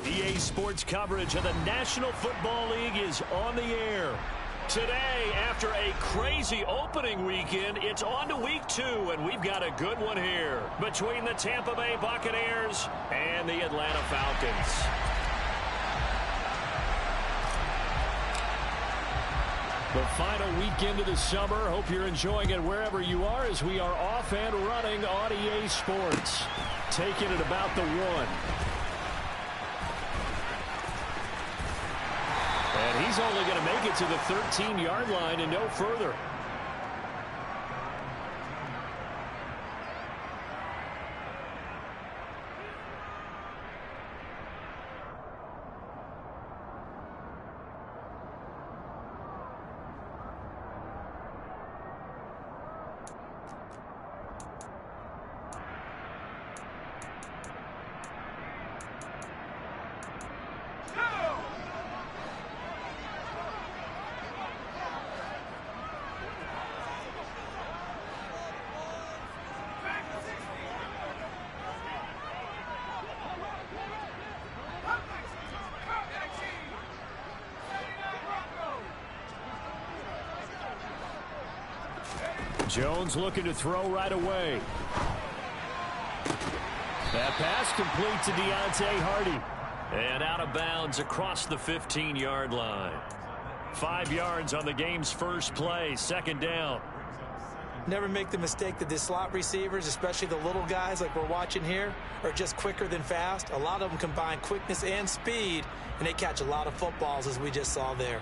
EA Sports coverage of the National Football League is on the air. Today, after a crazy opening weekend, it's on to week 2, and we've got a good one here between the Tampa Bay Buccaneers and the Atlanta Falcons. The final weekend of the summer. Hope you're enjoying it wherever you are as we are off and running on EA Sports. Taking it about the 1. And he's only going to make it to the 13-yard line and no further. Jones looking to throw right away. That pass complete to Deontay Hardy. And out of bounds across the 15-yard line. 5 yards on the game's first play, second down. Never make the mistake that the slot receivers, especially the little guys like we're watching here, are just quicker than fast. A lot of them combine quickness and speed, and they catch a lot of footballs as we just saw there.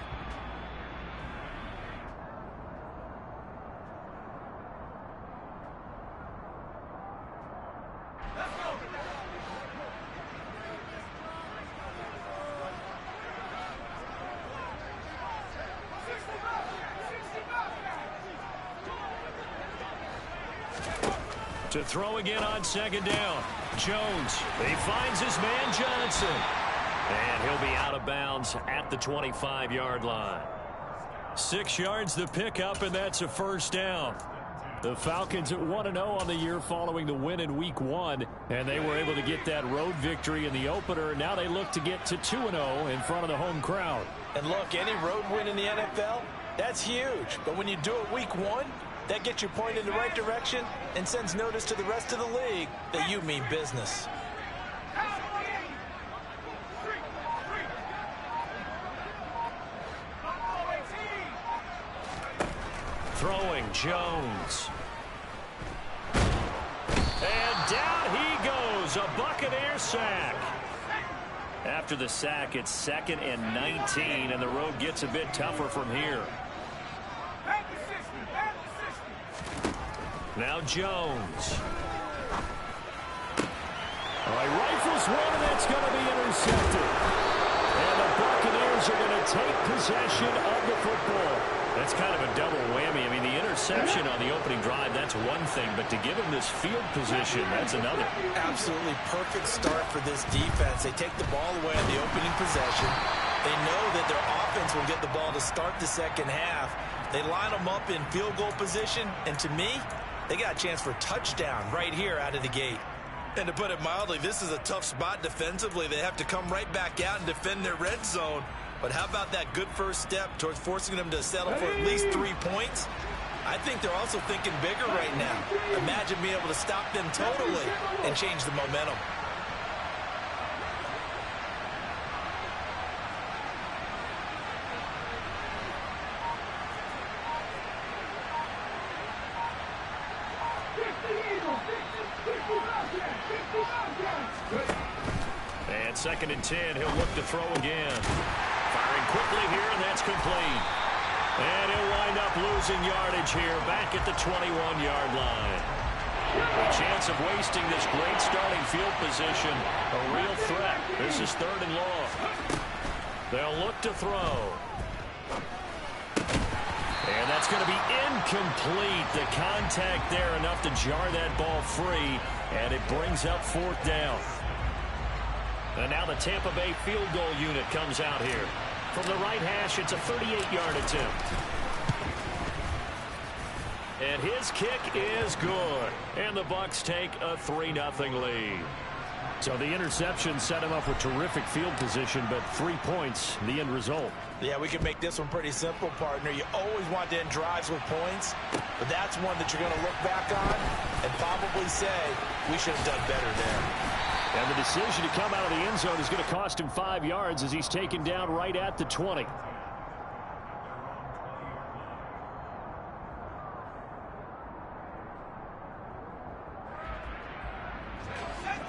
To throw again on second down. Jones, he finds his man Johnson. And he'll be out of bounds at the 25-yard line. 6 yards the pickup, and that's a first down. The Falcons at 1-0 on the year following the win in week 1. And they were able to get that road victory in the opener. Now they look to get to 2-0 in front of the home crowd. And look, any road win in the NFL, that's huge. But when you do it week 1, that gets you pointed in the right direction and sends notice to the rest of the league that you mean business. Throwing Jones. And down he goes. A Buccaneer sack. After the sack, it's 2nd and 19, and the road gets a bit tougher from here. Now Jones. He rifles one, and that's going to be intercepted. And the Buccaneers are going to take possession of the football. That's kind of a double whammy. I mean, the interception on the opening drive, that's one thing. But to give him this field position, that's another. Absolutely perfect start for this defense. They take the ball away on the opening possession. They know that their offense will get the ball to start the second half. They line them up in field goal position. And to me, they got a chance for a touchdown right here out of the gate. And to put it mildly, this is a tough spot defensively. They have to come right back out and defend their red zone. But how about that good first step towards forcing them to settle for at least 3 points? I think they're also thinking bigger right now. Imagine being able to stop them totally and change the momentum. And 2nd and 10, he'll look to throw again. Firing quickly here, and that's complete. And he'll wind up losing yardage here, back at the 21-yard line. A chance of wasting this great starting field position, a real threat. This is 3rd and long. They'll look to throw. And that's going to be incomplete. The contact there enough to jar that ball free, and it brings up 4th down. And now the Tampa Bay field goal unit comes out here. From the right hash, it's a 38-yard attempt. And his kick is good. And the Bucs take a 3-0 lead. So the interception set him up with terrific field position, but 3 points, the end result. Yeah, we can make this one pretty simple, partner. You always want to end drives with points, but that's one that you're going to look back on and probably say, we should have done better there. And the decision to come out of the end zone is going to cost him 5 yards as he's taken down right at the 20.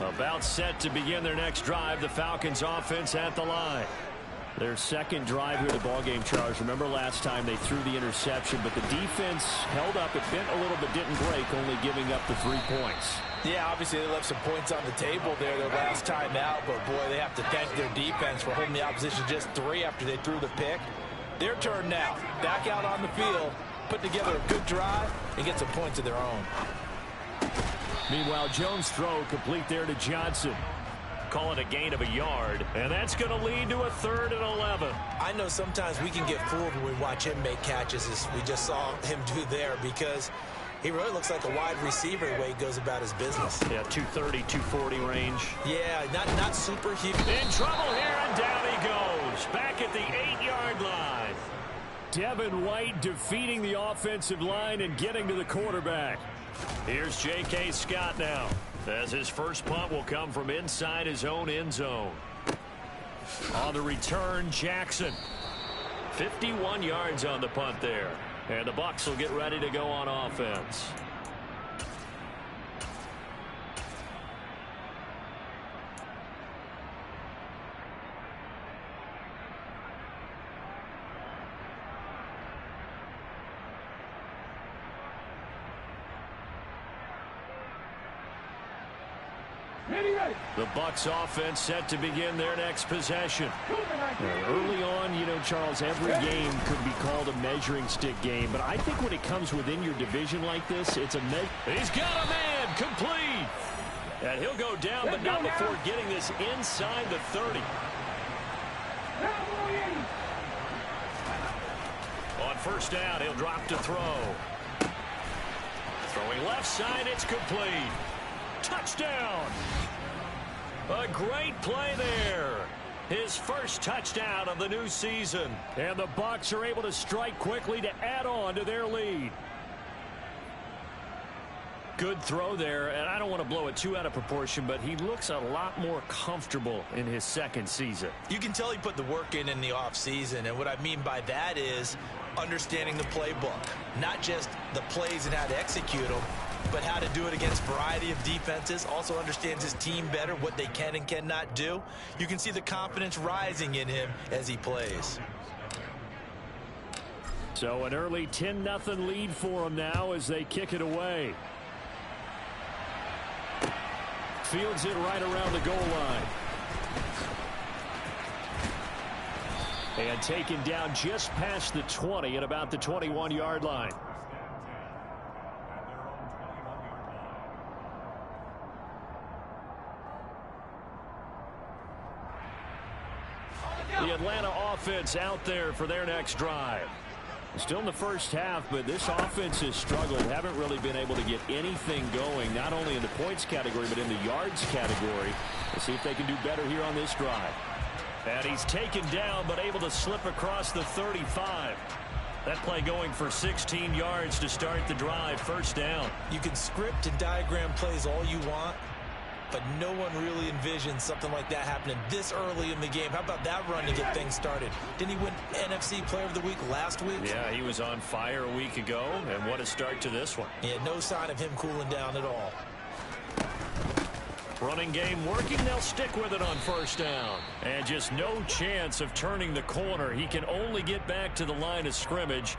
About set to begin their next drive. The Falcons offense at the line. Their second drive here of the ballgame, Charles. Remember last time they threw the interception, but the defense held up. It bent a little but didn't break, only giving up the 3 points. Yeah, obviously they left some points on the table there their last time out, but boy, they have to thank their defense for holding the opposition just 3 after they threw the pick. Their turn now. Back out on the field, put together a good drive, and get some points of their own. Meanwhile, Jones' throw complete there to Johnson. Call it a gain of a yard, and that's going to lead to a 3rd and 11. I know sometimes we can get fooled when we watch him make catches, as we just saw him do there, because he really looks like a wide receiver the way he goes about his business. Yeah, 230, 240 range. Yeah, not super huge. In trouble here, and down he goes. Back at the 8-yard line. Devin White defeating the offensive line and getting to the quarterback. Here's J.K. Scott now, as his first punt will come from inside his own end zone. On the return, Jackson. 51 yards on the punt there. And the Bucs will get ready to go on offense. The Bucs offense set to begin their next possession. Early on, you know, Charles, every game could be called a measuring stick game, but I think when it comes within your division like this, it's a He's got a man, complete. And he'll go down, but not before getting this inside the 30. On first down, he'll drop to throw. Throwing left side, it's complete. Touchdown. A great play there. His first touchdown of the new season. And the Bucs are able to strike quickly to add on to their lead. Good throw there, and I don't want to blow it too out of proportion, but he looks a lot more comfortable in his second season. You can tell he put the work in the offseason, and what I mean by that is understanding the playbook. Not just the plays and how to execute them, but how to do it against a variety of defenses. Also understands his team better, what they can and cannot do. You can see the confidence rising in him as he plays. So an early 10-0 lead for him now as they kick it away. Fields it right around the goal line. And taken down just past the 20 at about the 21-yard line. The Atlanta offense out there for their next drive. Still in the first half, but this offense has struggled. Haven't really been able to get anything going, not only in the points category, but in the yards category. We'll see if they can do better here on this drive. And he's taken down, but able to slip across the 35. That play going for 16 yards to start the drive. First down. You can script and diagram plays all you want, but no one really envisions something like that happening this early in the game. How about that run to get things started? Didn't he win NFC Player of the Week last week? Yeah, he was on fire a week ago, and what a start to this one. Yeah, no sign of him cooling down at all. Running game working. They'll stick with it on first down. And just no chance of turning the corner. He can only get back to the line of scrimmage.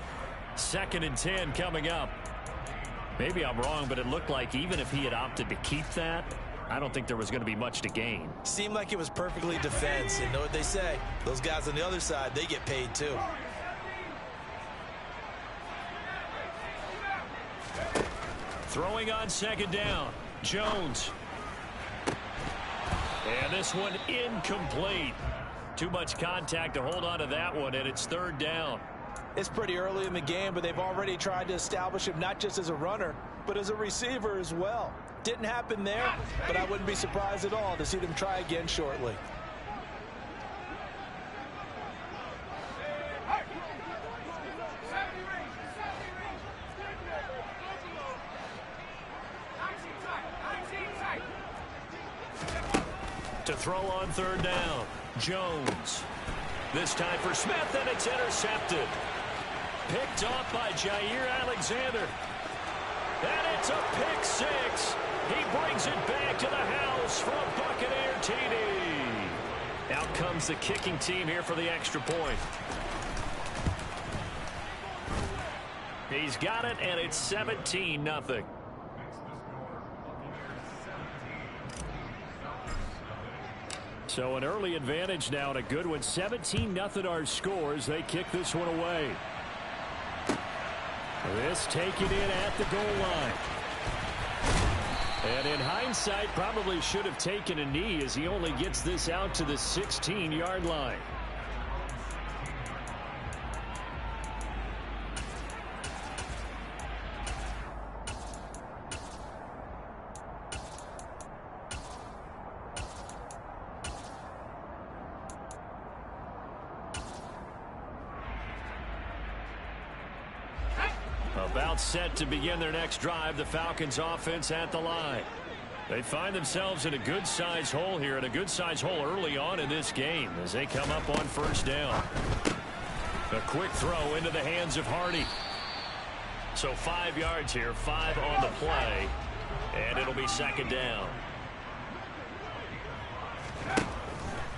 2nd and 10 coming up. Maybe I'm wrong, but it looked like even if he had opted to keep that, I don't think there was going to be much to gain. Seemed like it was perfectly defense. And know what they say? Those guys on the other side, they get paid too. Throwing on 2nd down. Jones. And this one incomplete. Too much contact to hold on to that one, and it's 3rd down. It's pretty early in the game, but they've already tried to establish him not just as a runner, but as a receiver as well. Didn't happen there, but I wouldn't be surprised at all to see them try again shortly. To throw on third down, Jones. This time for Smith, and it's intercepted. Picked off by Jair Alexander. And it's a pick six. He brings it back to the house for a Buccaneer TD. Out comes the kicking team here for the extra point. He's got it, and it's 17-0. So an early advantage now, and a good one. 17-0 our scores. They kick this one away. This taken in at the goal line. And in hindsight, probably should have taken a knee as he only gets this out to the 16-yard line. About set to begin their next drive, the Falcons offense at the line. They find themselves in a good-sized hole here, and a good-sized hole early on in this game as they come up on first down. A quick throw into the hands of Hardy. So 5 yards here, 5 on the play, and it'll be second down.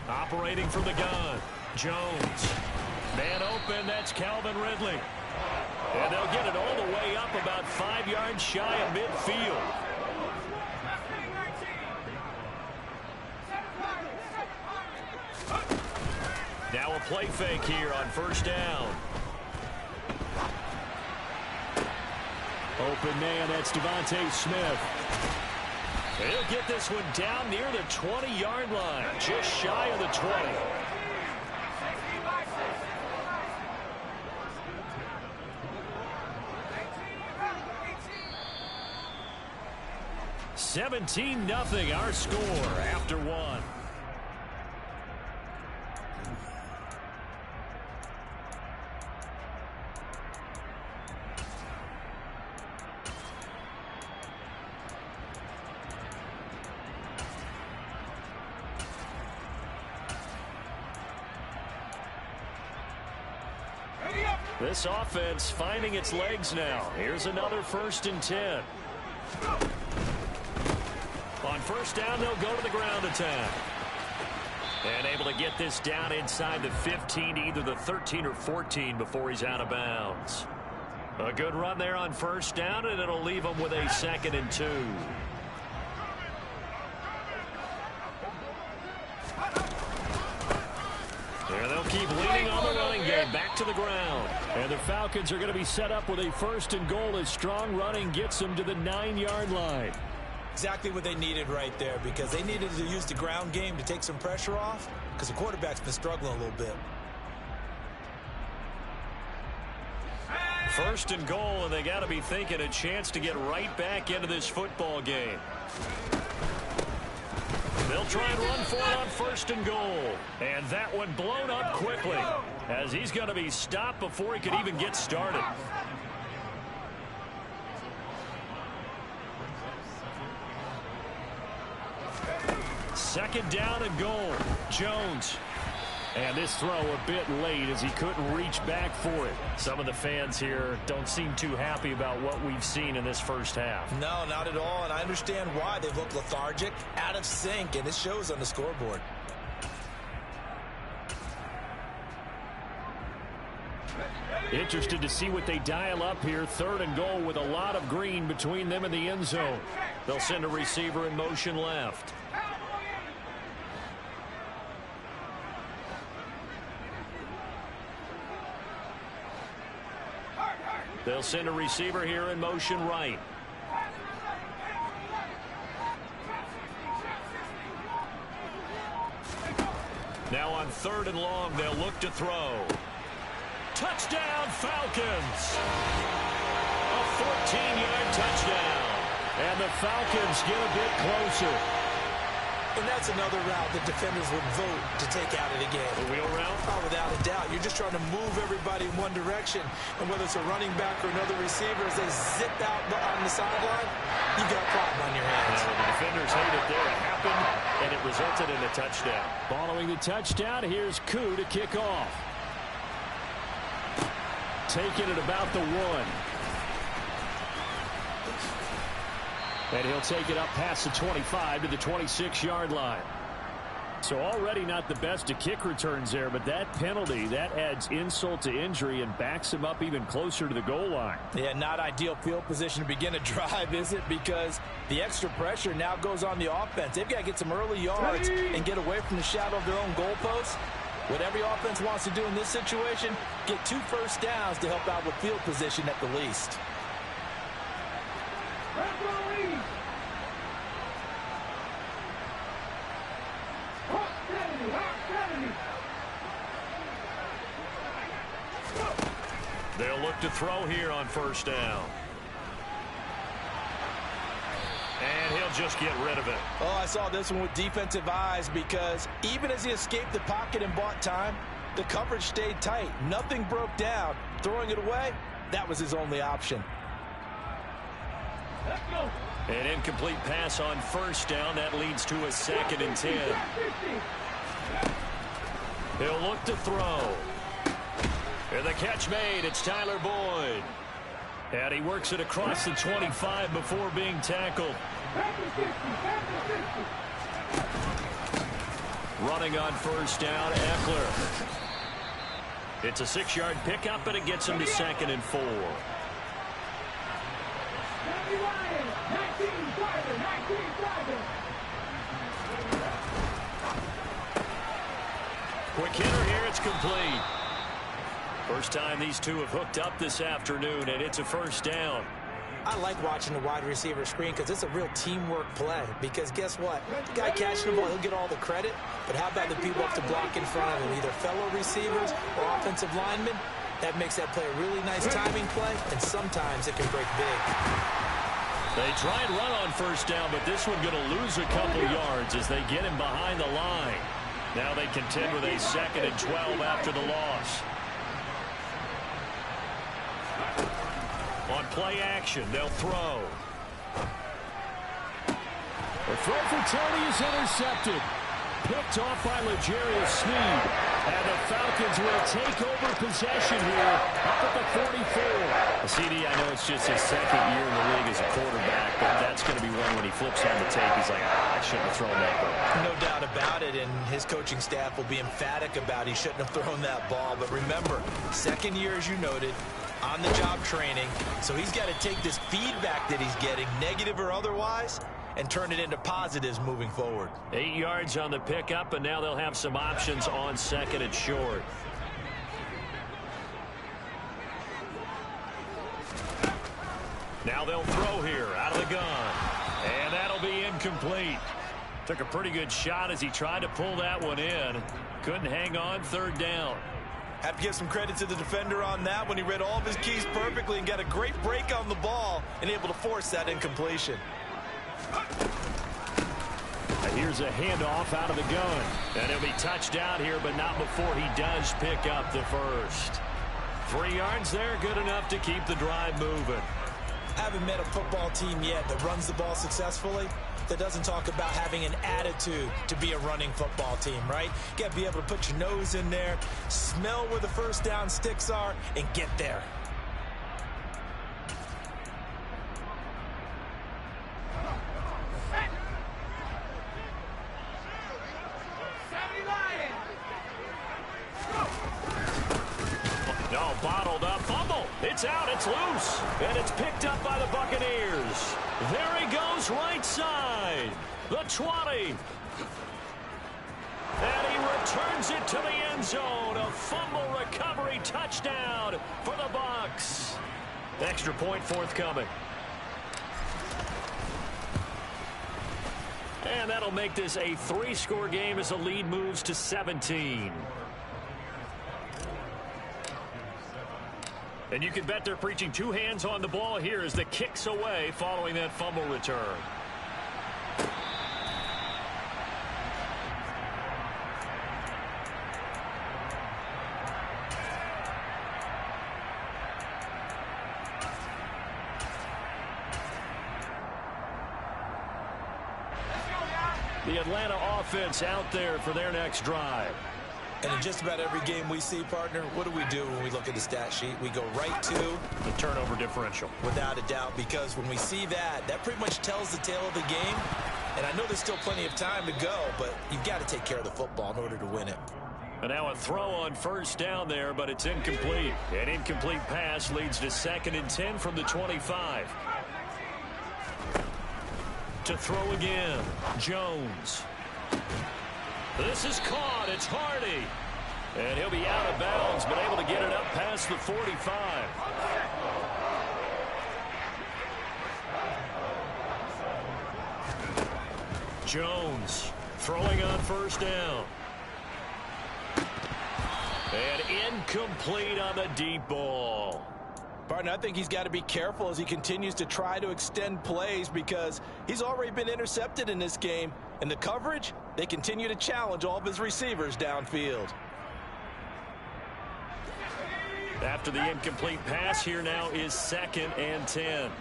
Operating from the gun, Jones. Man open, that's Calvin Ridley. And they'll get it all the way up about 5 yards shy of midfield. Now a play fake here on first down. Open man, that's Devontae Smith. He'll get this one down near the 20-yard line, just shy of the 20. 17-0 our score after one. This offense finding its legs now. Here's another 1st and 10. On first down, they'll go to the ground attack. And able to get this down inside the 15, either the 13 or 14 before he's out of bounds. A good run there on first down, and it'll leave him with a 2nd and 2. And they'll keep leaning on the running game back to the ground. And the Falcons are going to be set up with a 1st and goal as strong running gets them to the 9-yard line. Exactly what they needed right there, because they needed to use the ground game to take some pressure off, because the quarterback's been struggling a little bit. 1st and goal, and they got to be thinking a chance to get right back into this football game. They'll try and run for it on 1st and goal. And that one blown up quickly, as he's going to be stopped before he could even get started. Second down and goal. Jones. And this throw a bit late as he couldn't reach back for it. Some of the fans here don't seem too happy about what we've seen in this first half. No, not at all, and I understand why. They've looked lethargic, out of sync, and it shows on the scoreboard. Interested to see what they dial up here. 3rd and goal with a lot of green between them and the end zone. They'll send a receiver in motion left. They'll send a receiver here in motion right. Now on 3rd and long, they'll look to throw. Touchdown, Falcons! A 14-yard touchdown. And the Falcons get a bit closer. And that's another route that defenders would vote to take out of the game. The wheel route? Oh, without a doubt. You're just trying to move everybody in one direction. And whether it's a running back or another receiver, as they zip out on the sideline, you got a problem on your hands. Yeah, the defenders hate it there. It happened, and it resulted in a touchdown. Following the touchdown, here's Koo to kick off. Taking it about the 1. And he'll take it up past the 25 to the 26-yard line. So already not the best of kick returns there, but that penalty, that adds insult to injury and backs him up even closer to the goal line. Yeah, not ideal field position to begin a drive, is it? Because the extra pressure now goes on the offense. They've got to get some early yards and get away from the shadow of their own goalposts. What every offense wants to do in this situation, get 2 first downs to help out with field position at the least. They'll look to throw here on first down. And he'll just get rid of it. Oh, I saw this one with defensive eyes because even as he escaped the pocket and bought time, the coverage stayed tight. Nothing broke down. Throwing it away, that was his only option. Let's go. An incomplete pass on first down. That leads to a 2nd and 10. He'll look to throw. And the catch made. It's Tyler Boyd. And he works it across the 25 before being tackled. Running on first down, Eckler. It's a 6-yard pickup, and it gets him to 2nd and 4. Quick hitter here, it's complete. First time these two have hooked up this afternoon, and it's a first down. I like watching the wide receiver screen because it's a real teamwork play. Because guess what? The guy catching the ball, he'll get all the credit. But how about the people up to block in front of him, either fellow receivers or offensive linemen? That makes that play a really nice timing play, and sometimes it can break big. They try and run on first down, but this one going to lose a couple yards as they get him behind the line. Now they contend with a 2nd and 12 after the loss. On play action, they'll throw. The throw for Tony is intercepted. Picked off by L'Jarius Sneed. And the Falcons will take over possession here up at the 44. CD, I know it's just his 2nd year in the league as a quarterback, but that's going to be one when he flips on the tape. He's like, I shouldn't have thrown that ball. No doubt about it, and his coaching staff will be emphatic about he shouldn't have thrown that ball. But remember, 2nd year, as you noted, on-the-job training. So he's got to take this feedback that he's getting, negative or otherwise, and turn it into positives moving forward. 8 yards on the pickup, and now they'll have some options on 2nd and short. Now they'll throw here out of the gun. And that'll be incomplete. Took a pretty good shot as he tried to pull that one in. Couldn't hang on, 3rd down. Have to give some credit to the defender on that when he read all of his keys perfectly and got a great break on the ball and able to force that incompletion. Here's a handoff out of the gun. And he'll be touched down here, but not before he does pick up the first. 3 yards there, good enough to keep the drive moving. I haven't met a football team yet that runs the ball successfully that doesn't talk about having an attitude to be a running football team, right? You got to be able to put your nose in there, smell where the first down sticks are, and get there. No, bottled up, fumble. It's out, it's loose, and it's picked up by the Buccaneers. There he goes, right side, the 20. And he returns it to the end zone. A fumble recovery touchdown for the Bucs. Extra point forthcoming. And that'll make this a 3-score game as the lead moves to 17. And you can bet they're preaching two hands on the ball here as the kick's away following that fumble return. The Atlanta offense out there for their next drive. And in just about every game we see, partner, what do we do when we look at the stat sheet? We go right to the turnover differential. Without a doubt, because when we see that, that pretty much tells the tale of the game. And I know there's still plenty of time to go, but you've got to take care of the football in order to win it. And now a throw on first down there, but it's incomplete. An incomplete pass leads to 2nd and 10 from the 25. To throw again, Jones. This is caught. It's Hardy. And he'll be out of bounds, but able to get it up past the 45. Jones throwing on first down. And incomplete on the deep ball. Partner, I think he's got to be careful as he continues to try to extend plays because he's already been intercepted in this game. And the coverage, they continue to challenge all of his receivers downfield. After the incomplete pass, here now is 2nd and 10.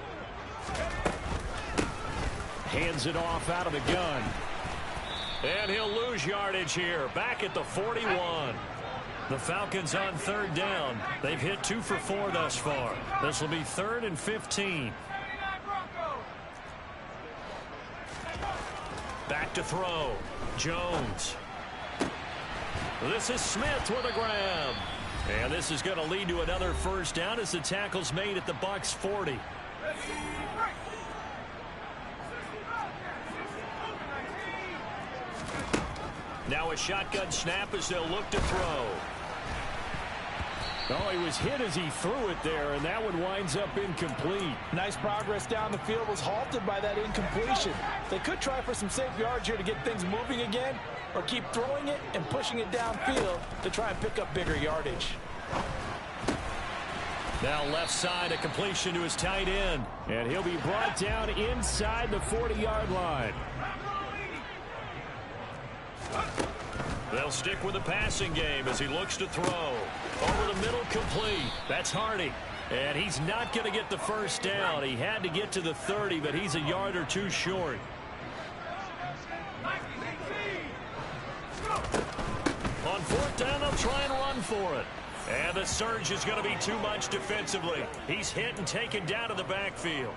Hands it off out of the gun. And he'll lose yardage here. Back at the 41. The Falcons on 3rd down. They've hit 2 for 4 thus far. This will be 3rd and 15. Back to throw. Jones. This is Smith with a grab. And this is going to lead to another first down as the tackle's made at the Bucs 40. Now a shotgun snap as they'll look to throw. Oh, he was hit as he threw it there, and that one winds up incomplete. Nice progress down the field was halted by that incompletion. They could try for some safe yards here to get things moving again, or keep throwing it and pushing it downfield to try and pick up bigger yardage. Now left side, a completion to his tight end, and he'll be brought down inside the 40-yard line. They'll stick with the passing game as he looks to throw. Over the middle, complete. That's Hardy. And he's not going to get the first down. He had to get to the 30, but he's a yard or two short. On 4th down, they'll try and run for it. And the surge is going to be too much defensively. He's hit and taken down to the backfield.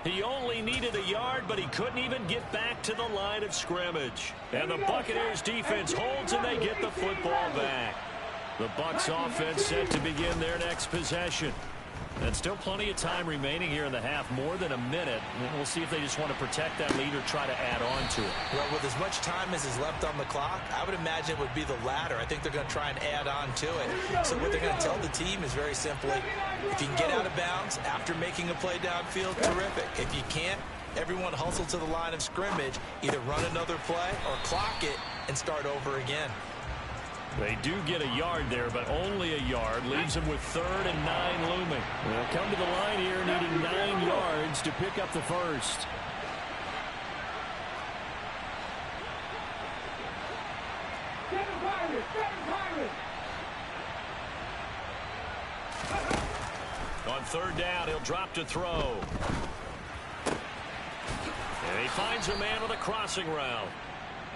He only needed a yard, but he couldn't even get back to the line of scrimmage. And the Buccaneers defense holds, and they get the football back. The Bucs offense set to begin their next possession. And still plenty of time remaining here in the half, more than a minute. We'll see if they just want to protect that lead or try to add on to it. Well, with as much time as is left on the clock, I would imagine it would be the latter. I think they're going to try and add on to it. So what they're going to tell the team is very simply, if you can get out of bounds after making a play downfield, terrific. If you can't, everyone hustle to the line of scrimmage, either run another play or clock it and start over again. They do get a yard there, but only a yard. Leaves them with 3rd and 9 looming. They'll come to the line here needing 9 yards to pick up the first. On 3rd down, he'll drop to throw. And he finds a man with a crossing route.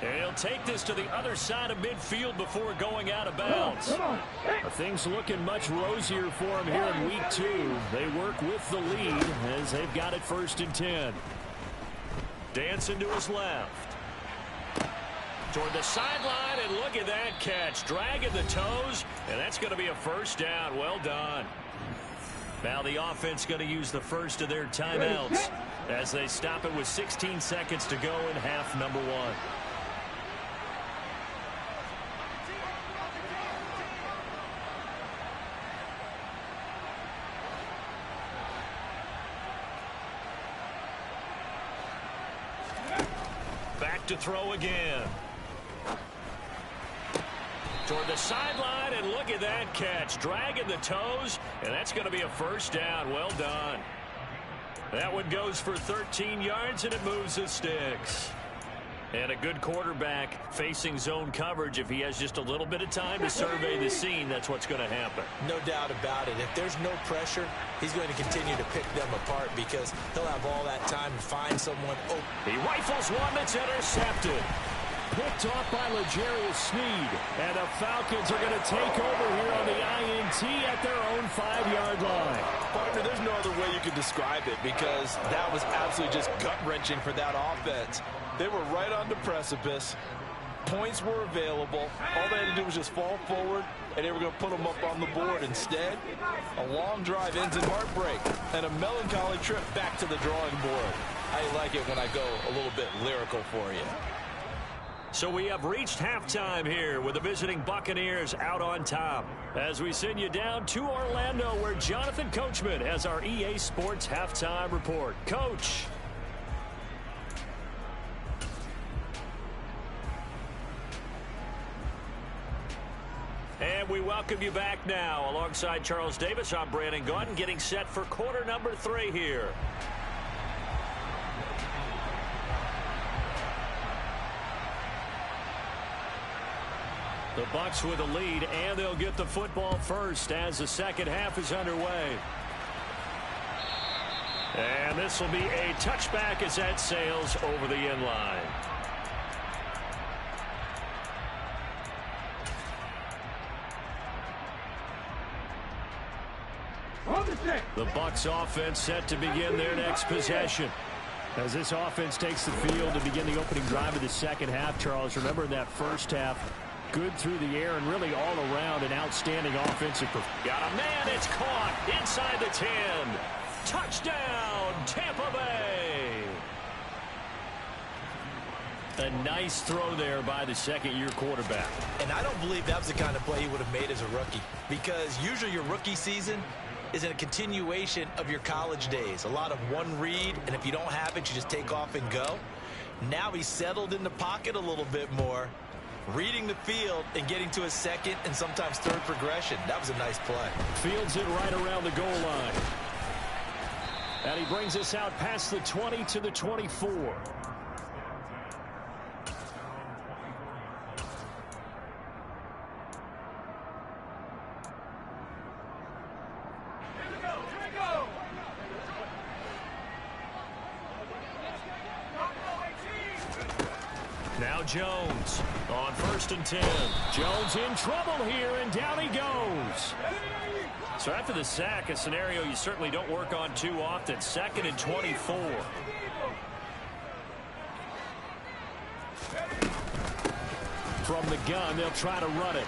And he'll take this to the other side of midfield before going out of bounds. Things looking much rosier for him here in week 2. They work with the lead as they've got it 1st and 10. Dancing to his left. Toward the sideline, and look at that catch. Dragging the toes, and that's going to be a first down. Well done. Now the offense going to use the first of their timeouts as they stop it with 16 seconds to go in half number 1. Back to throw again. Toward the sideline, and look at that catch. Dragging the toes, and that's going to be a first down. Well done. That one goes for 13 yards, and it moves the sticks. And a good quarterback facing zone coverage. If he has just a little bit of time to survey the scene, that's what's going to happen. No doubt about it. If there's no pressure, he's going to continue to pick them apart because he'll have all that time to find someone open. He rifles one that's intercepted. Picked off by L'Jarius Sneed. And the Falcons are going to take over here on the INT at their own 5-yard line. Partner, there's no other way you could describe it because that was absolutely just gut-wrenching for that offense. They were right on the precipice. Points were available. All they had to do was just fall forward, and they were going to put them up on the board. Instead, a long drive ends in heartbreak and a melancholy trip back to the drawing board. I like it when I go a little bit lyrical for you. So we have reached halftime here with the visiting Buccaneers out on top. As we send you down to Orlando, where Jonathan Coachman has our EA Sports halftime report. Coach. And we welcome you back now. Alongside Charles Davis, I'm Brandon Gaudin, getting set for quarter number 3 here. The Bucs with a lead, and they'll get the football first as the second half is underway. And this will be a touchback as that sails over the end line. The Bucs offense set to begin their next possession. As this offense takes the field to begin the opening drive of the second half, Charles, remember in that first half, good through the air and really all around an outstanding offensive performance. Got a man, it's caught inside the 10. Touchdown, Tampa Bay. A nice throw there by the second-year quarterback. And I don't believe that was the kind of play he would have made as a rookie, because usually your rookie season is in a continuation of your college days. A lot of one read, and if you don't have it, you just take off and go. Now he's settled in the pocket a little bit more, reading the field and getting to his second and sometimes third progression. That was a nice play. Fields it right around the goal line. And he brings us out past the 20 to the 24. Now Jones on 1st and 10. Jones in trouble here, and down he goes. So after the sack, a scenario you certainly don't work on too often. 2nd and 24. From the gun, they'll try to run it.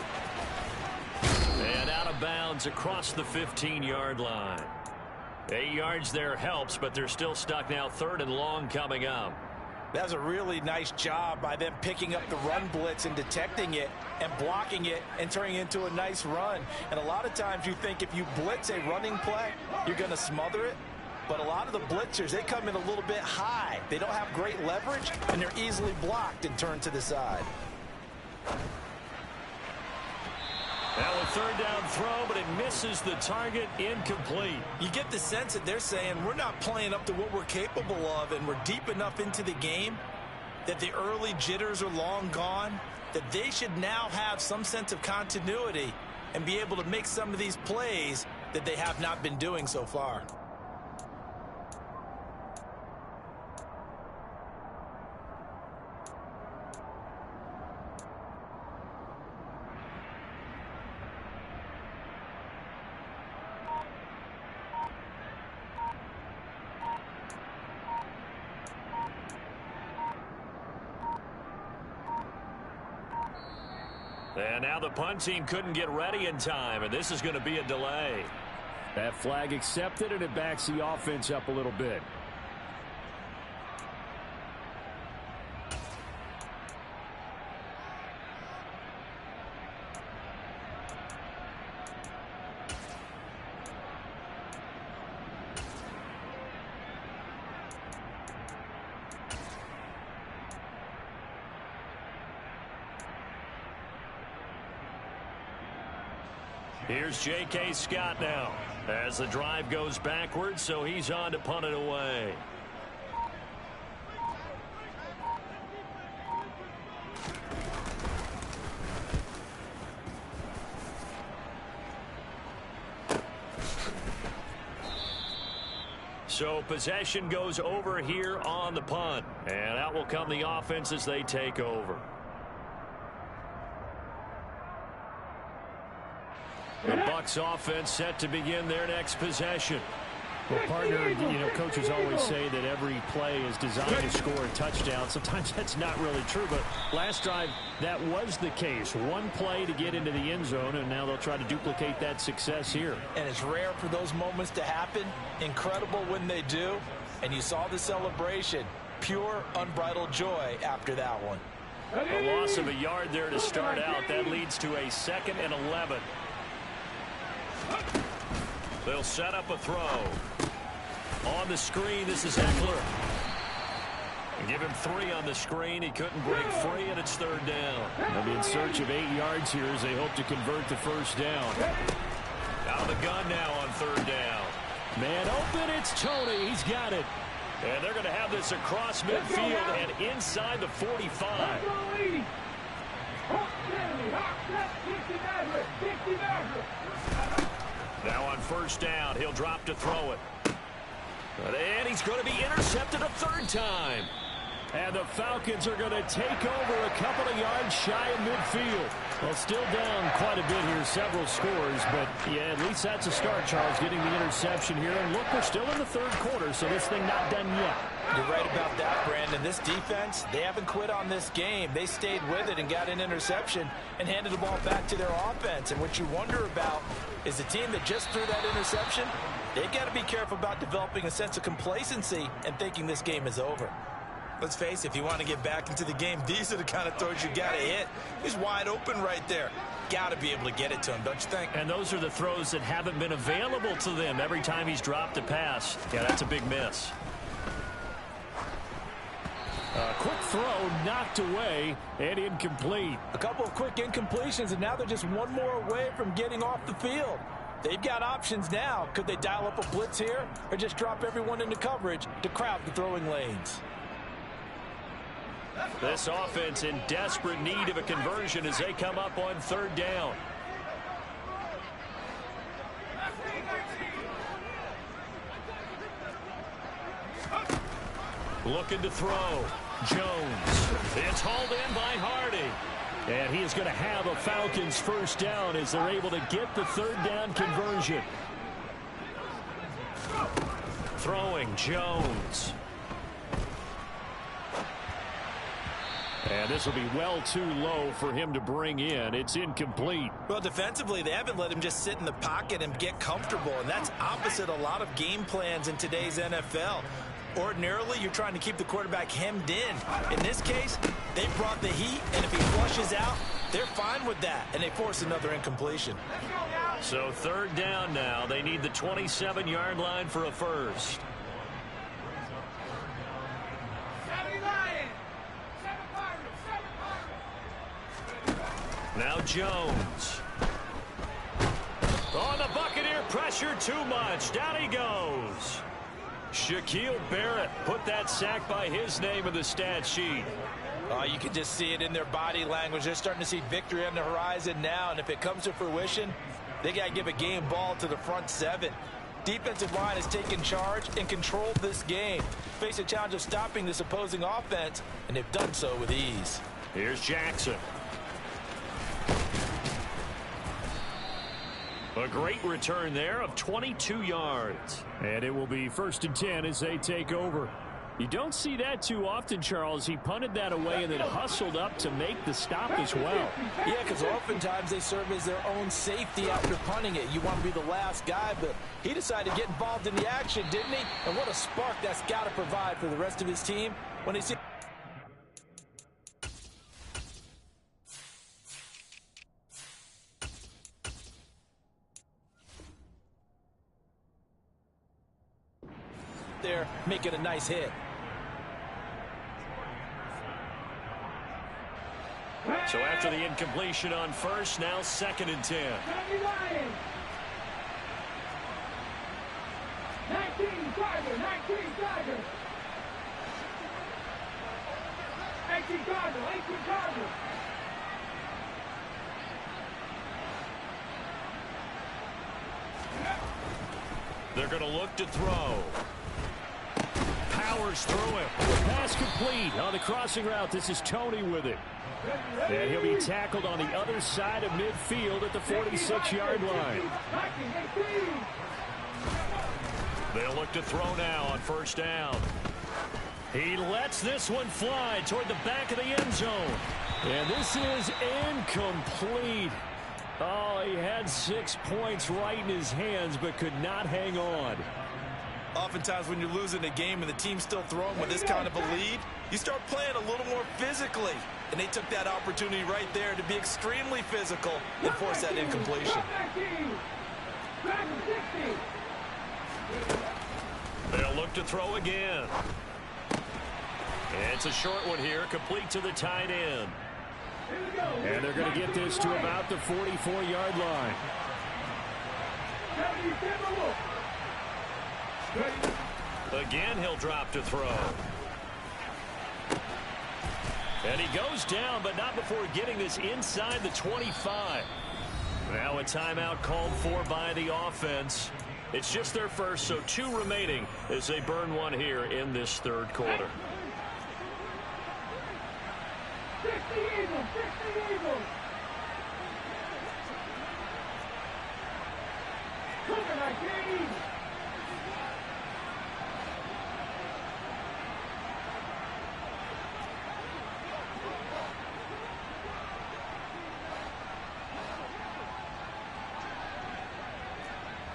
And out of bounds across the 15-yard line. 8 yards there helps, but they're still stuck now. 3rd and long coming up. That was a really nice job by them picking up the run blitz and detecting it and blocking it and turning it into a nice run. And a lot of times you think if you blitz a running play, you're going to smother it. But a lot of the blitzers, they come in a little bit high. They don't have great leverage, and they're easily blocked and turned to the side. Now a 3rd down throw, but it misses the target, incomplete. You get the sense that they're saying we're not playing up to what we're capable of, and we're deep enough into the game that the early jitters are long gone, that they should now have some sense of continuity and be able to make some of these plays that they have not been doing so far. And now the punt team couldn't get ready in time, and this is going to be a delay. That flag accepted, and it backs the offense up a little bit. Here's J.K. Scott now as the drive goes backwards, so he's on to punt it away. So possession goes over here on the punt. And out will come the offense as they take over. The Bucs offense set to begin their next possession. Well, partner, you know, coaches always say that every play is designed to score a touchdown. Sometimes that's not really true, but last drive, that was the case. One play to get into the end zone, and now they'll try to duplicate that success here. And it's rare for those moments to happen. Incredible when they do. And you saw the celebration. Pure, unbridled joy after that one. A loss of a yard there to start out. That leads to a 2nd and 11. They'll set up a throw. On the screen, this is Eckler. Give him 3 on the screen. He couldn't break free, and it's 3rd down. They'll be in search of 8 yards here as they hope to convert the first down. Out of the gun now on 3rd down. Man open, it's Tony. He's got it. And they're going to have this across midfield and inside the 45. Now on 1st down, he'll drop to throw it. And he's going to be intercepted a 3rd time. And the Falcons are going to take over a couple of yards shy of midfield. Well, still down quite a bit here, several scores, but yeah, at least that's a start, Charles, getting the interception here. And look, we're still in the 3rd quarter, so this thing not done yet. You're right about that, Brandon. This defense, they haven't quit on this game. They stayed with it and got an interception and handed the ball back to their offense. And what you wonder about is the team that just threw that interception, they've got to be careful about developing a sense of complacency and thinking this game is over. Let's face it, if you want to get back into the game, these are the kind of throws you got to hit. He's wide open right there. Got to be able to get it to him, don't you think? And those are the throws that haven't been available to them every time he's dropped a pass. Yeah, that's a big miss. Quick throw knocked away and incomplete. A couple of quick incompletions, and now they're just one more away from getting off the field. They've got options now. Could they dial up a blitz here or just drop everyone into coverage to crowd the throwing lanes? This offense in desperate need of a conversion as they come up on 3rd down. Looking to throw. Jones. It's hauled in by Hardy. And he is going to have a Falcons 1st down as they're able to get the 3rd down conversion. Throwing Jones. And this will be well too low for him to bring in. It's incomplete. Well, defensively, they haven't let him just sit in the pocket and get comfortable, and that's opposite a lot of game plans in today's NFL. Ordinarily, you're trying to keep the quarterback hemmed in. In this case, they brought the heat, and if he flushes out, they're fine with that, and they force another incompletion. So 3rd down now. They need the 27-yard line for a first. Now Jones. On the Buccaneer pressure too much. Down he goes. Shaquille Barrett put that sack by his name in the stat sheet. You can just see it in their body language. They're starting to see victory on the horizon now, and if it comes to fruition, they got to give a game ball to the front 7. Defensive line has taken charge and controlled this game. Face a challenge of stopping this opposing offense, and they've done so with ease. Here's Jackson. A great return there of 22 yards. And it will be 1st and 10 as they take over. You don't see that too often, Charles. He punted that away and then hustled up to make the stop as well. Yeah, because oftentimes they serve as their own safety after punting it. You want to be the last guy, but he decided to get involved in the action, didn't he? And what a spark that's got to provide for the rest of his team when they see... there making a nice hit. So after the incompletion on first, now 2nd and 10. 19 Tiger, 19 Tiger. 18 Tiger, 18 Tiger. They're going to look to throw. Powers through it. Pass complete on the crossing route. This is Tony with it. And he'll be tackled on the other side of midfield at the 46-yard line. They'll look to throw now on first down. He lets this one fly toward the back of the end zone. And this is incomplete. Oh, he had 6 points right in his hands, but could not hang on. Oftentimes when you're losing a game and the team's still throwing with this kind of a lead, you start playing a little more physically. And they took that opportunity right there to be extremely physical and force that incompletion. They'll look to throw again. And it's a short one here, complete to the tight end. And they're going to get this to about the 44-yard line. Again, he'll drop to throw. And he goes down, but not before getting this inside the 25. Now a timeout called for by the offense. It's just their first, so 2 remaining as they burn one here in this third quarter. 60 Eagles, 60 Eagles. Cooking like Eagles.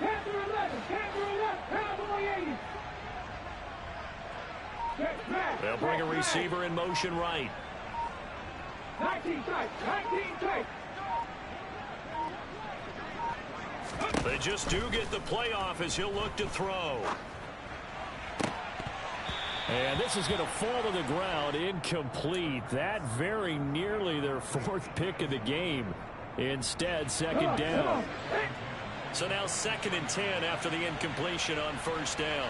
Panther 11, Cowboy 80. They'll bring a receiver in motion right. 19 tight, 19 tight. They just do get the playoff as he'll look to throw. And this is going to fall to the ground, incomplete. That very nearly their 4th pick of the game. Instead, 2nd down. So now 2nd and 10 after the incompletion on first down.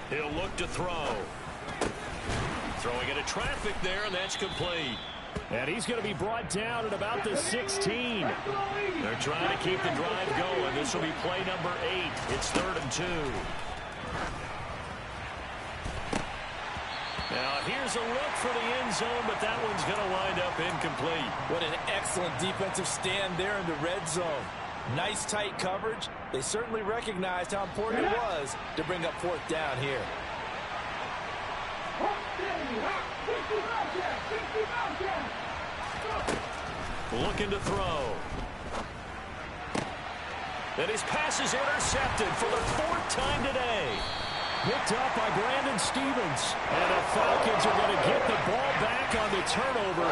He'll look to throw. Throwing into traffic there, and that's complete. And he's going to be brought down at about the 16. They're trying to keep the drive going. This will be play number 8. It's 3rd and 2. Now here's a look for the end zone, but that one's going to wind up incomplete. What an excellent defensive stand there in the red zone. Nice tight coverage. They certainly recognized how important it was to bring up 4th down here. Looking to throw. And his pass is intercepted for the 4th time today. Picked up by Brandon Stevens. And the Falcons are going to get the ball back on the turnover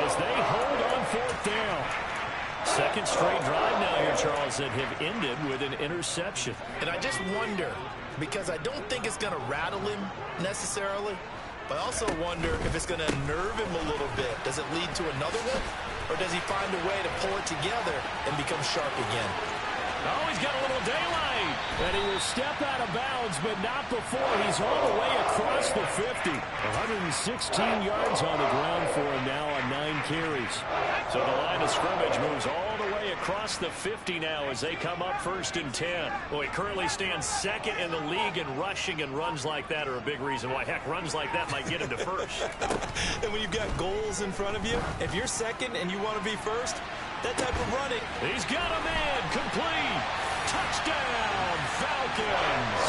as they hold on 4th down. 2nd straight drive now here, Charles, that have ended with an interception. And I just wonder, because I don't think it's going to rattle him necessarily, but I also wonder if it's going to nerve him a little bit. Does it lead to another one? Or does he find a way to pull it together and become sharp again? Oh, he's got a little daylight. And he will step out of bounds, but not before he's all the way across the 50. 116 yards on the ground for him now on 9 carries. So the line of scrimmage moves all the way across the 50 now as they come up 1st and 10. Well, he currently stands 2nd in the league in rushing, and runs like that are a big reason why. Heck, runs like that might get him to 1st. And when you've got goals in front of you, if you're 2nd and you want to be 1st, that type of running. He's got a man. Complete. Touchdown, Falcons.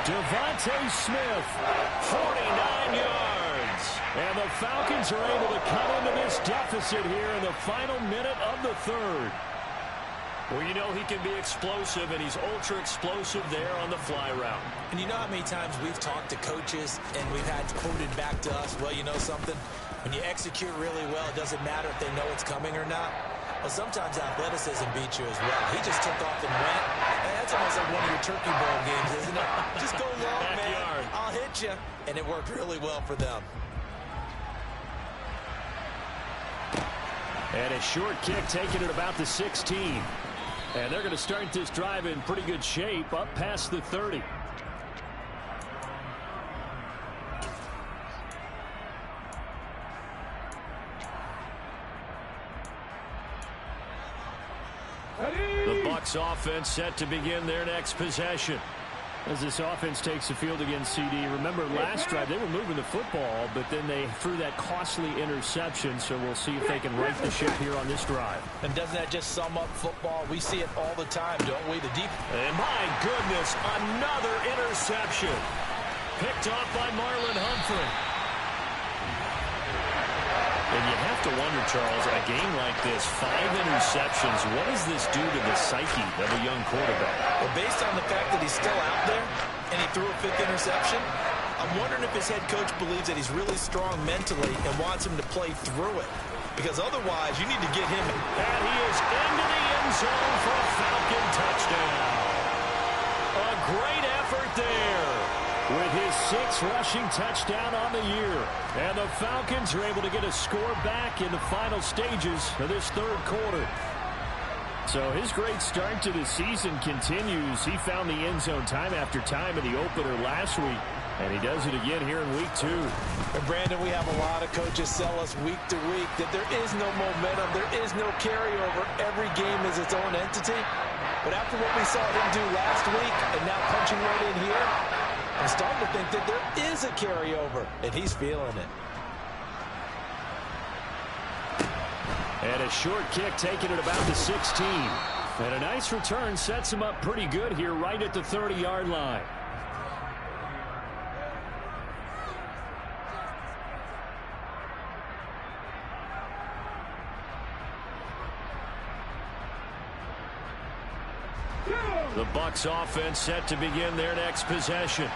Devontae Smith, 49 yards. And the Falcons are able to cut into this deficit here in the final minute of the 3rd. Well, you know he can be explosive, and he's ultra-explosive there on the fly route. And you know how many times we've talked to coaches and we've had quoted back to us, well, you know something? When you execute really well, it doesn't matter if they know it's coming or not. Well, sometimes athleticism beats you as well. He just took off and went. And that's almost like one of your Turkey Bowl games, isn't it? Just go long, man. I'll hit you. And it worked really well for them. And a short kick taken at about the 16. And they're going to start this drive in pretty good shape up past the 30. The Bucs offense set to begin their next possession. As this offense takes the field against CD, remember last drive they were moving the football, but then they threw that costly interception, so we'll see if they can right the ship here on this drive. And doesn't that just sum up football? We see it all the time, don't we? The deep. And my goodness, another interception. Picked off by Marlon Humphrey. And you have to wonder, Charles, a game like this, 5 interceptions, what does this do to the psyche of a young quarterback? Well, based on the fact that he's still out there and he threw a 5th interception, I'm wondering if his head coach believes that he's really strong mentally and wants him to play through it. Because otherwise, you need to get him. And he is into the end zone for a Falcon touchdown. A great effort there. With his 6th rushing touchdown on the year. And the Falcons are able to get a score back in the final stages of this 3rd quarter. So his great start to the season continues. He found the end zone time after time in the opener last week. And he does it again here in week 2. And Brandon, we have a lot of coaches sell us week to week that there is no momentum, there is no carryover. Every game is its own entity. But after what we saw him do last week and now punching right in here, I'm starting to think that there is a carryover, and he's feeling it. And a short kick taken at about the 16. And a nice return sets him up pretty good here right at the 30-yard line. The Bucs offense set to begin their next possession.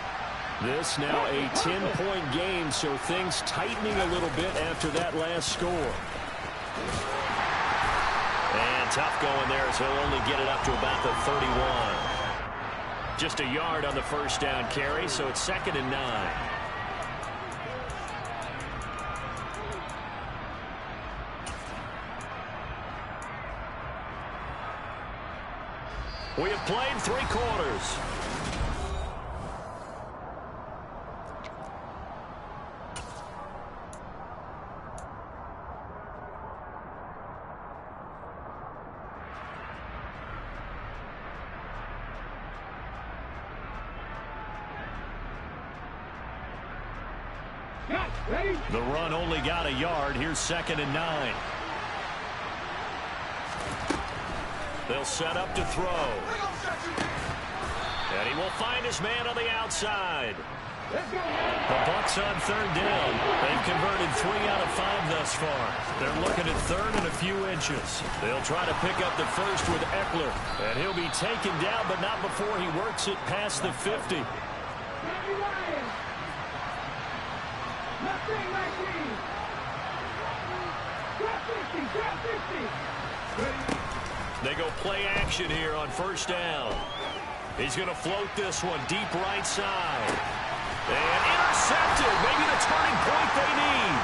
This now a 10-point game, so things tightening a little bit after that last score. And tough going there as he'll only get it up to about the 31. Just a yard on the first down carry, so it's 2nd and 9. We have played 3 quarters. The run only got a yard. Here's 2nd and 9. They'll set up to throw. And he will find his man on the outside. The Bucs on 3rd down. They've converted 3 out of 5 thus far. They're looking at 3rd and a few inches. They'll try to pick up the first with Eckler. And he'll be taken down, but not before he works it past the 50. They go play action here on 1st down. He's going to float this one deep right side. And intercepted. Maybe the turning point they need.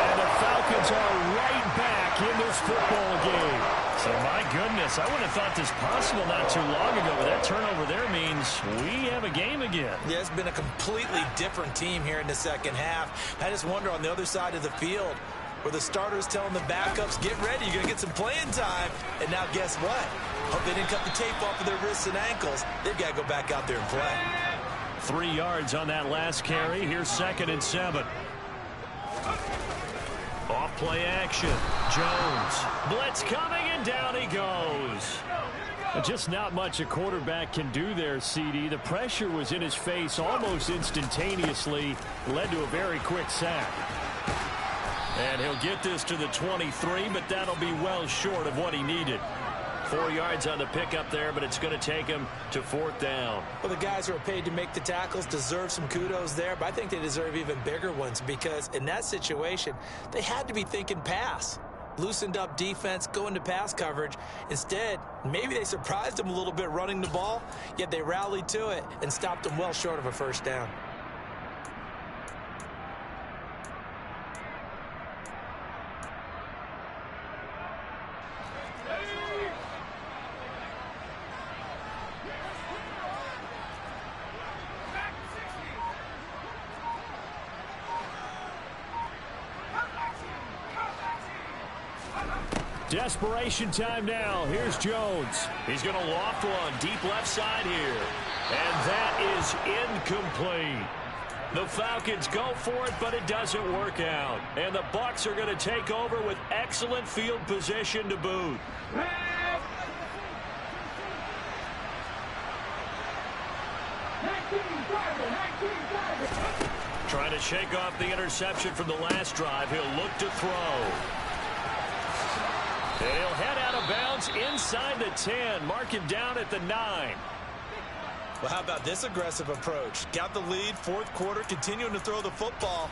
And the Falcons are right back in this football game. So, my goodness, I wouldn't have thought this possible not too long ago, but that turnover there means we have a game again. Yeah, it's been a completely different team here in the 2nd half. I just wonder on the other side of the field, where the starters telling the backups, get ready, you're going to get some playing time. And now guess what? Hope they didn't cut the tape off of their wrists and ankles. They've got to go back out there and play. 3 yards on that last carry. Here's 2nd and 7. Off play action. Jones. Blitz coming, and down he goes. Just not much a quarterback can do there, CD. The pressure was in his face almost instantaneously. Led to a very quick sack. And he'll get this to the 23, but that'll be well short of what he needed. 4 yards on the pickup there, but it's going to take him to 4th down. Well, the guys who are paid to make the tackles deserve some kudos there, but I think they deserve even bigger ones because in that situation, they had to be thinking pass. Loosened up defense, going to pass coverage. Instead, maybe they surprised them a little bit running the ball, yet they rallied to it and stopped them well short of a 1st down. Desperation time now. Here's Jones. He's going to loft one deep left side here. And that is incomplete. The Falcons go for it, but it doesn't work out. And the Bucs are going to take over with excellent field position to boot. Trying to shake off the interception from the last drive. He'll look to throw. And he'll head out of bounds inside the 10. Mark him down at the 9. Well, how about this aggressive approach? Got the lead, fourth quarter, continuing to throw the football.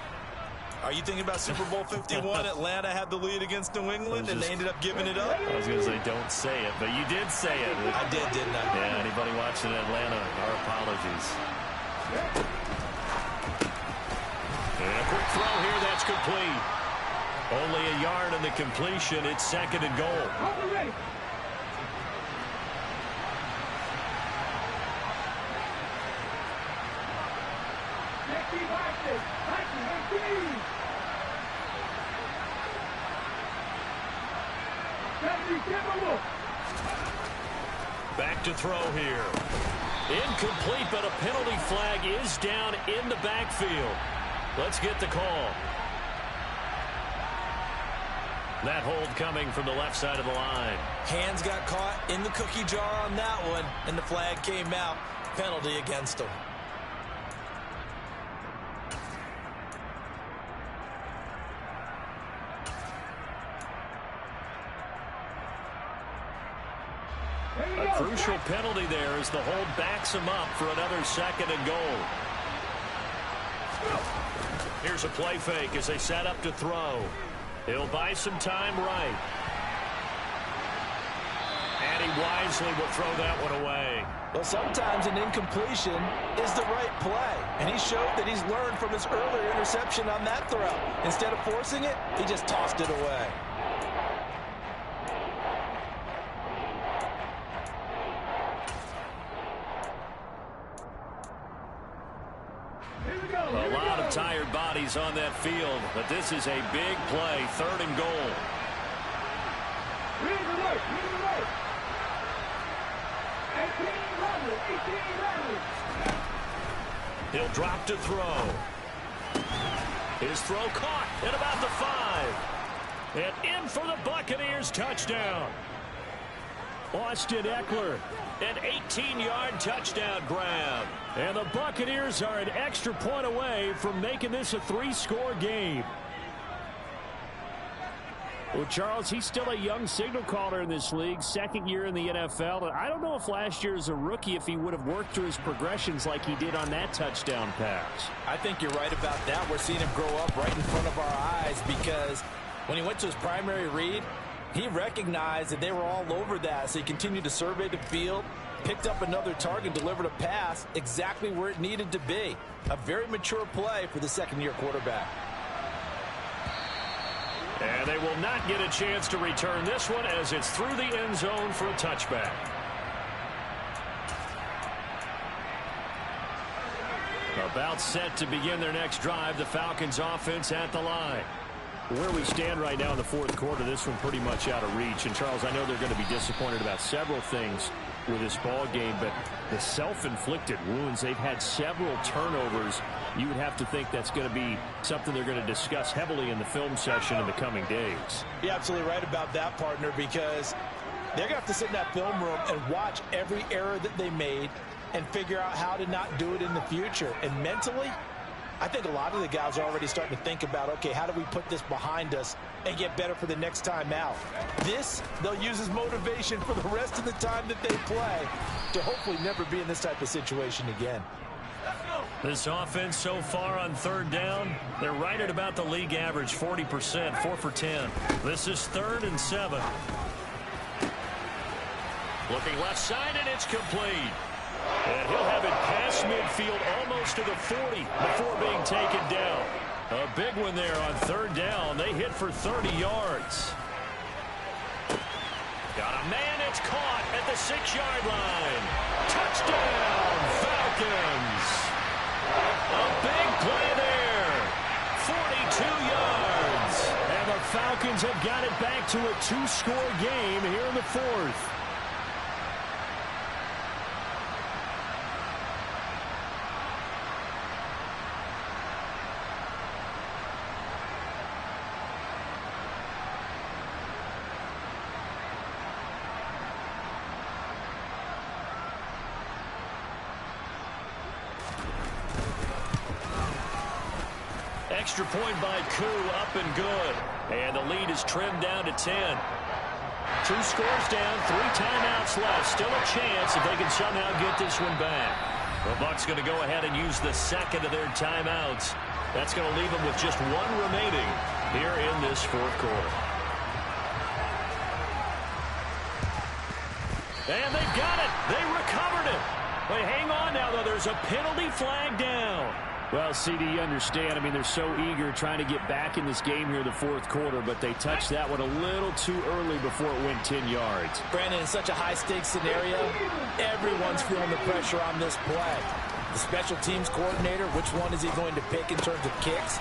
Are you thinking about Super Bowl 51? Atlanta had the lead against New England, and they ended up giving it up? I was going to say, don't say it, but you did say it. I did, didn't I? Yeah, anybody watching Atlanta, our apologies. And a quick throw here, that's complete. Only a yard in the completion. It's second and goal. Back to throw here. Incomplete, but a penalty flag is down in the backfield. Let's get the call. That hold coming from the left side of the line. Hands got caught in the cookie jar on that one, and the flag came out. Penalty against him. A crucial penalty there as the hold backs him up for another second and goal. Here's a play fake as they set up to throw. He'll buy some time right. And he wisely will throw that one away. Well, sometimes an incompletion is the right play. And he showed that he's learned from his earlier interception on that throw. Instead of forcing it, he just tossed it away. A lot of tired bodies on that field, but this is a big play, third and goal. He'll drop to throw. His throw caught at about the 5. And in for the Buccaneers touchdown. Austin Eckler. An 18-yard touchdown grab. And the Buccaneers are an extra point away from making this a 3-score game. Well, Charles, he's still a young signal caller in this league, second year in the NFL. And I don't know if last year as a rookie, if he would have worked through his progressions like he did on that touchdown pass. I think you're right about that. We're seeing him grow up right in front of our eyes because when he went to his primary read, he recognized that they were all over that, so he continued to survey the field, picked up another target, delivered a pass exactly where it needed to be. A very mature play for the second-year quarterback. And they will not get a chance to return this one as it's through the end zone for a touchback. About set to begin their next drive, the Falcons offense at the line. Where we stand right now in the fourth quarter, this one pretty much out of reach. And, Charles, I know they're going to be disappointed about several things with this ball game, but the self-inflicted wounds, they've had several turnovers. You would have to think that's going to be something they're going to discuss heavily in the film session in the coming days. You're absolutely right about that, partner, because they're going to have to sit in that film room and watch every error that they made and figure out how to not do it in the future. And mentally, I think a lot of the guys are already starting to think about, okay, how do we put this behind us and get better for the next time out? This, they'll use as motivation for the rest of the time that they play to hopefully never be in this type of situation again. This offense so far on third down, they're right at about the league average, 40%, 4 for 10. This is 3rd and 7. Looking left side, and it's complete. And he'll have it past midfield almost to the 40 before being taken down. A big one there on third down. They hit for 30 yards. Got a man. It's caught at the 6-yard line. Touchdown, Falcons. A big play there. 42 yards. And the Falcons have got it back to a 2-score game here in the fourth. Extra point by Koo, up and good. And the lead is trimmed down to 10. 2 scores down, 3 timeouts left. Still a chance if they can somehow get this one back. The Bucs going to go ahead and use the second of their timeouts. That's going to leave them with just 1 remaining here in this fourth quarter. And they've got it. They recovered it. But hang on now, though. There's a penalty flag down. Well, CD, you understand. I mean, they're so eager trying to get back in this game here in the fourth quarter, but they touched that one a little too early before it went 10 yards. Brandon, in such a high-stakes scenario, everyone's feeling the pressure on this play. The special teams coordinator, which one is he going to pick in terms of kicks?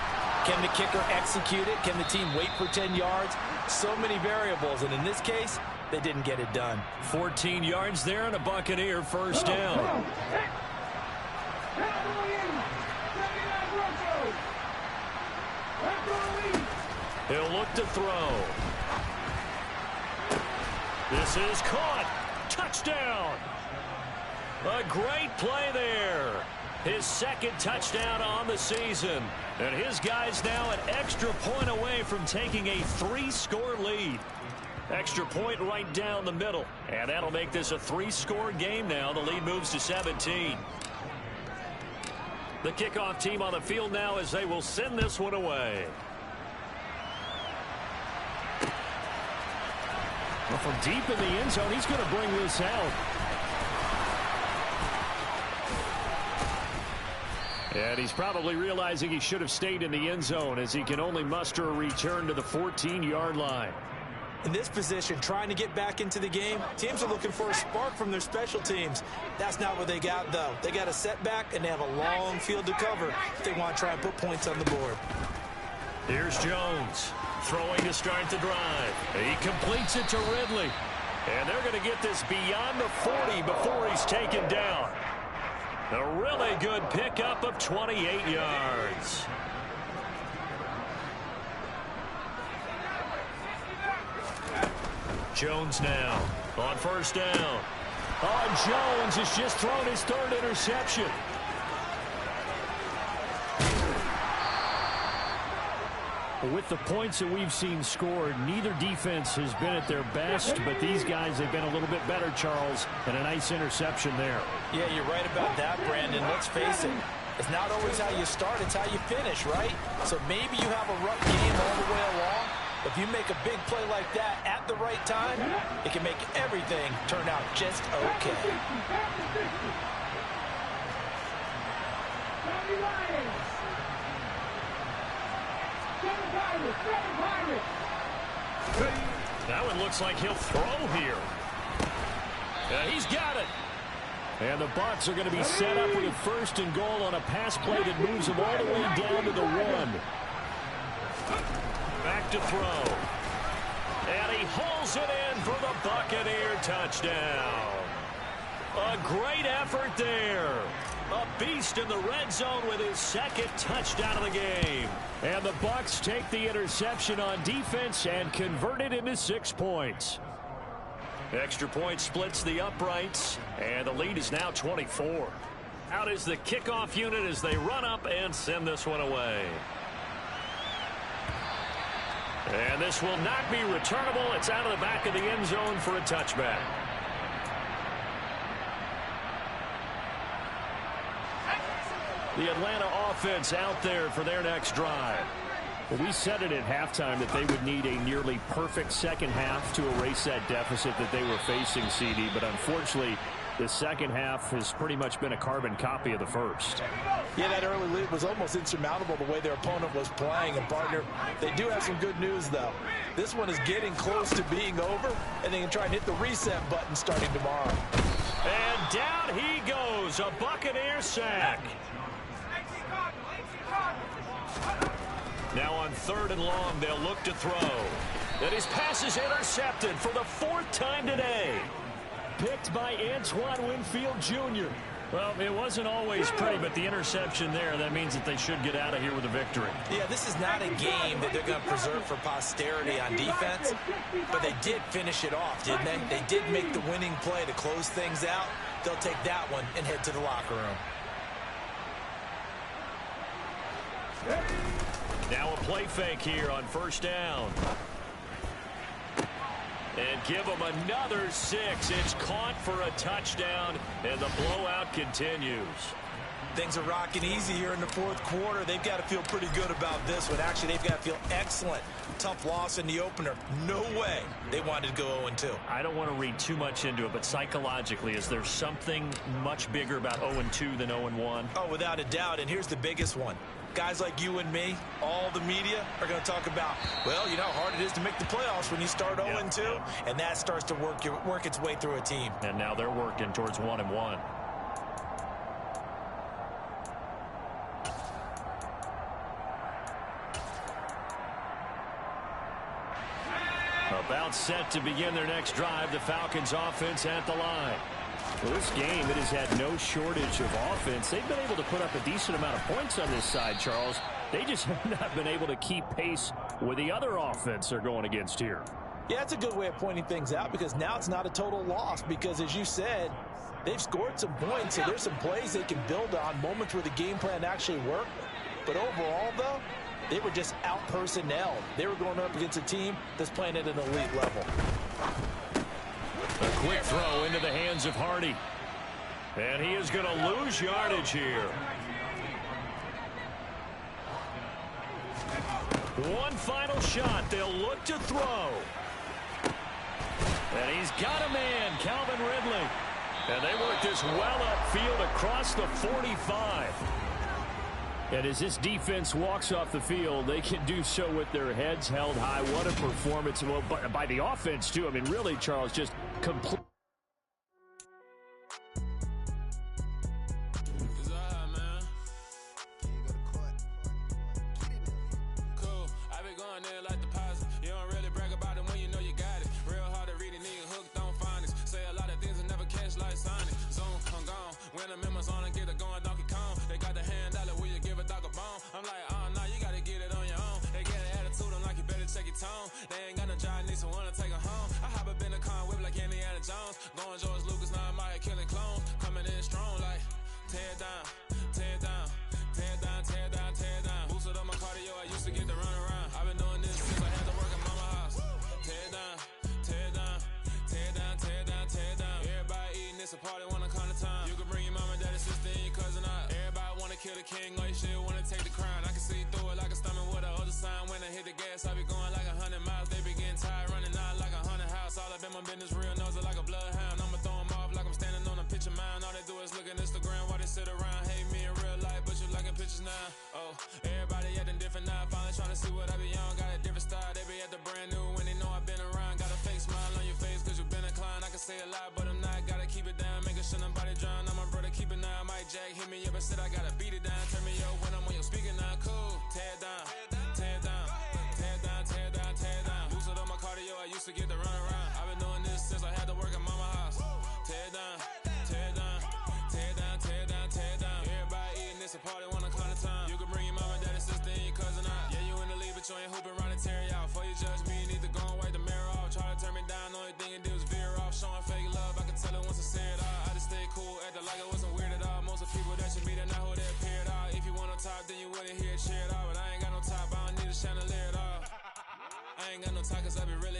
Can the kicker execute it? Can the team wait for 10 yards? So many variables, and in this case, they didn't get it done. 14 yards there and a Buccaneer first down. He'll look to throw. This is caught. Touchdown. A great play there. His second touchdown on the season. And his guys now an extra point away from taking a 3-score lead. Extra point right down the middle. And that'll make this a 3-score game now. The lead moves to 17. The kickoff team on the field now as they will send this one away. Well, from deep in the end zone, he's going to bring this out. And he's probably realizing he should have stayed in the end zone as he can only muster a return to the 14-yard line. In this position, trying to get back into the game, teams are looking for a spark from their special teams. That's not what they got, though. They got a setback, and they have a long field to cover if they want to try and put points on the board. Here's Jones. Throwing to start the drive. He completes it to Ridley. And they're going to get this beyond the 40 before he's taken down. A really good pickup of 28 yards. Jones now on first down. Oh, Jones has just thrown his 3rd interception. With the points that we've seen scored, neither defense has been at their best, but these guys have been a little bit better, Charles, and a nice interception there. Yeah, you're right about that, Brandon. Let's face it. It's not always how you start, it's how you finish, right? So maybe you have a rough game all the way along. If you make a big play like that at the right time, it can make everything turn out just okay. That one looks like he'll throw here. He's got it. And the Bucs are going to be set up with a 1st and goal on a pass play that moves them all the way down to the 1. Back to throw. And he hauls it in for the Buccaneer touchdown. A great effort there. A beast in the red zone with his 2nd touchdown of the game. And the Bucs take the interception on defense and convert it into 6 points. Extra point splits the uprights, and the lead is now 24. Out is the kickoff unit as they run up and send this one away. And this will not be returnable. It's out of the back of the end zone for a touchback. The Atlanta offense out there for their next drive. Well, we said it at halftime that they would need a nearly perfect second half to erase that deficit that they were facing, CD. But unfortunately, the second half has pretty much been a carbon copy of the first. Yeah, that early lead was almost insurmountable the way their opponent was playing. And, partner, they do have some good news, though. This one is getting close to being over, and they can try and hit the reset button starting tomorrow. And down he goes, a Buccaneer sack. Now on 3rd and long, they'll look to throw. And his pass is intercepted for the 4th time today. Picked by Antoine Winfield Jr. Well, it wasn't always pretty, but the interception there, that means that they should get out of here with a victory. Yeah, this is not a game that they're going to preserve for posterity on defense, but they did finish it off, didn't they? They did make the winning play to close things out. They'll take that one and head to the locker room. Now a play fake here on 1st down. And give them another 6. It's caught for a touchdown, and the blowout continues. Things are rocking easy here in the 4th quarter. They've got to feel pretty good about this one. Actually, they've got to feel excellent. Tough loss in the opener. No way they wanted to go 0-2. I don't want to read too much into it, but psychologically, is there something much bigger about 0-2 than 0-1? Oh, without a doubt, and here's the biggest one. Guys like you and me, all the media, are going to talk about, well, you know how hard it is to make the playoffs when you start 0-2, and that starts to work its way through a team. And now they're working towards 1-1. About set to begin their next drive, the Falcons offense at the line. Well, this game, it has had no shortage of offense. They've been able to put up a decent amount of points on this side, Charles. They just have not been able to keep pace with the other offense they're going against here. Yeah, it's a good way of pointing things out because now it's not a total loss because, as you said, they've scored some points, so there's some plays they can build on, moments where the game plan actually worked. But overall, though, they were just out-personnelled. They were going up against a team that's playing at an elite level. A quick throw into the hands of Hardy. And he is going to lose yardage here. One final shot. They'll look to throw. And he's got a man, Calvin Ridley. And they work this well upfield across the 45. And as this defense walks off the field, they can do so with their heads held high. What a performance by the offense, too. I mean, really, Charles, just complete. They ain't got no job, need someone to take her home. I hop up in the car, whip like Indiana Jones. Going George Lucas, now I'm out here killing clones. Coming in strong like, tear down, tear down, tear down, tear down, tear down. Boosted up my cardio, I used to get to run around. I've been doing this since I had to work at mama house. Tear down, tear down, tear down, tear down, tear down. Everybody eating, it's a party, wanna come to time. You can bring your mama, daddy, sister, and your cousin out. Everybody wanna kill the king, or you shit wanna take the crown. I can see through it like a stomach with a other sign. When I hit the gas, I be going like 100 miles. They be getting tired, running out like 100 house. All up in my business, real nose it like a bloodhound. I'ma throw them off like I'm standing on a picture mound. All they do is look at Instagram while they sit around. Hate me in real life, but you liking pictures now. Oh, everybody acting different now. Finally trying to see what I be on. Got a different style, they be at the brand new when they know I've been around. Got a fake smile on your face cause you been inclined. I can say a lot, but I'm not. Gotta keep it down, making sure nobody drown. I'm my brother, keep it now. Mike Jack hit me up and said I gotta beat it down. Turn me up when I'm on your speaker now. Cool, tear down, tear down, tear down, tear down, tear down. Boosted up my cardio, I used to get to run around. I've been doing this since I had to work at mama house. Tear down, tear down, tear down, tear down, tear down. Everybody eating, it's a party, wanna come to time. You can bring your mama, daddy, sister, and your cousin out. Yeah, you in the league, but you ain't hooping around and tear out. Before you judge me, you need to go and wipe the mirror off. Try to turn me down, only thing you did was veer off. Showing fake love, I can tell it once I say it all. I just stay cool, acting like I wasn't weird at all. Most of the people that you meet are not who they appear at all. If you want on top, then you wouldn't hear it cheer at all. But I ain't got no top, I don't need a chandelier at all. I ain't got no top cause I be really